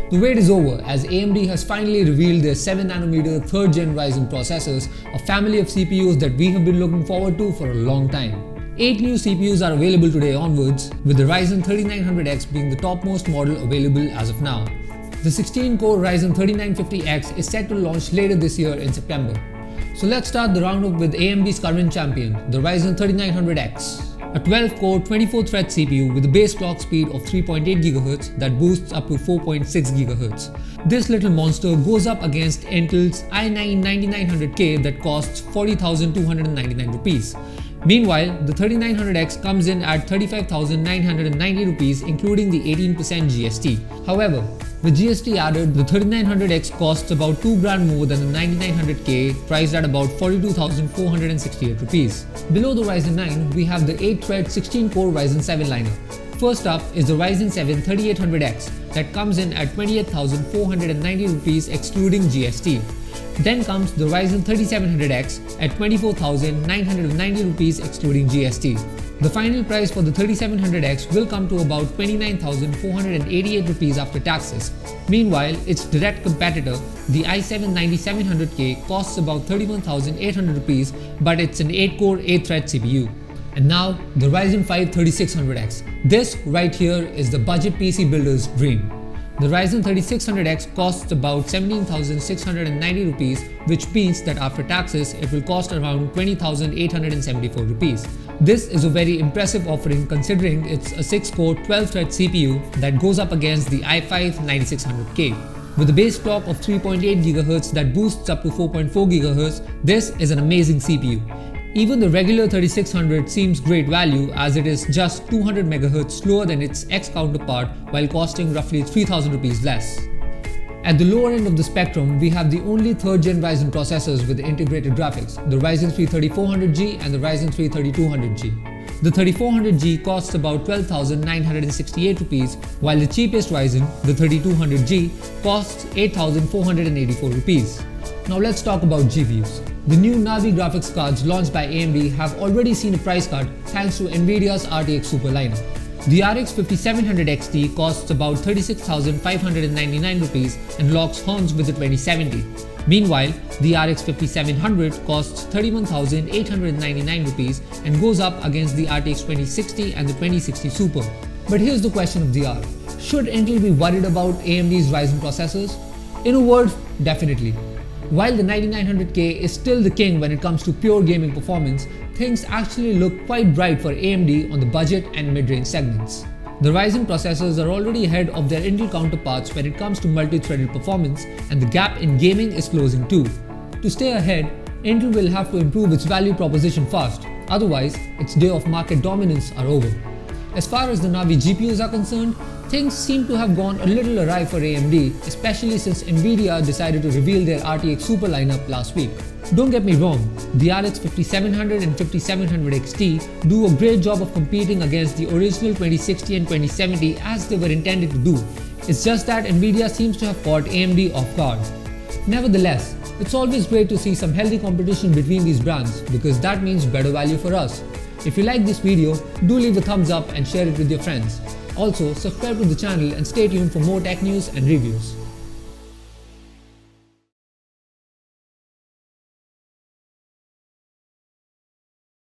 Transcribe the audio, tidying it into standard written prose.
The wait is over as AMD has finally revealed their 7nm 3rd Gen Ryzen processors, a family of CPUs that we have been looking forward to for a long time. 8 new CPUs are available today onwards, with the Ryzen 3900X being the topmost model available as of now. The 16-core Ryzen 3950X is set to launch later this year in September. So let's start the roundup with AMD's current champion, the Ryzen 3900X. A 12-core 24-thread CPU with a base clock speed of 3.8 GHz that boosts up to 4.6 GHz. This little monster goes up against Intel's i9-9900K that costs 40,299 rupees. Meanwhile, the 3900X comes in at 35,990 rupees including the 18% GST. However, with GST added, the 3900X costs about 2 grand more than the 9900K, priced at about 42,468 rupees. Below the Ryzen 9, we have the 8-thread 16-core Ryzen 7 lineup. First up is the Ryzen 7 3800X that comes in at 28,490 rupees excluding GST. Then comes the Ryzen 3700X at 24,990 rupees excluding GST. The final price for the 3700X will come to about 29,488 rupees after taxes. Meanwhile, its direct competitor, the i7-9700K, costs about 31,800 rupees, but it's an 8-core 8-thread CPU. And now, the Ryzen 5 3600X. This right here is the budget PC builder's dream. The Ryzen 3600X costs about 17,690 rupees, which means that after taxes, it will cost around 20,874 rupees. This is a very impressive offering considering it's a 6-core 12-thread CPU that goes up against the i5-9600K. With a base clock of 3.8 GHz that boosts up to 4.4 GHz, this is an amazing CPU. Even the regular 3600 seems great value as it is just 200 MHz slower than its X counterpart while costing roughly 3,000 rupees less. At the lower end of the spectrum, we have the only 3rd Gen Ryzen processors with integrated graphics, the Ryzen 3 3400G and the Ryzen 3 3200G. The 3400G costs about 12,968 rupees, while the cheapest Ryzen, the 3200G, costs 8,484 rupees. Now let's talk about GPUs. The new Navi graphics cards launched by AMD have already seen a price cut thanks to Nvidia's RTX Super lineup. The RX 5700 XT costs about 36,599 rupees and locks horns with the 2070. Meanwhile, the RX 5700 costs 31,899 rupees and goes up against the RTX 2060 and the 2060 Super. But here's the question of the hour. Should Intel be worried about AMD's Ryzen processors? In a word, definitely. While the 9900K is still the king when it comes to pure gaming performance, things actually look quite bright for AMD on the budget and mid-range segments. The Ryzen processors are already ahead of their Intel counterparts when it comes to multi-threaded performance, and the gap in gaming is closing too. To stay ahead, Intel will have to improve its value proposition fast, otherwise its day of market dominance are over. As far as the Navi GPUs are concerned, things seem to have gone a little awry for AMD, especially since Nvidia decided to reveal their RTX Super lineup last week. Don't get me wrong, the RX 5700 and 5700 XT do a great job of competing against the original 2060 and 2070 as they were intended to do. It's just that Nvidia seems to have caught AMD off guard. Nevertheless, it's always great to see some healthy competition between these brands because that means better value for us. If you like this video, do leave a thumbs up and share it with your friends. Also, subscribe to the channel and stay tuned for more tech news and reviews.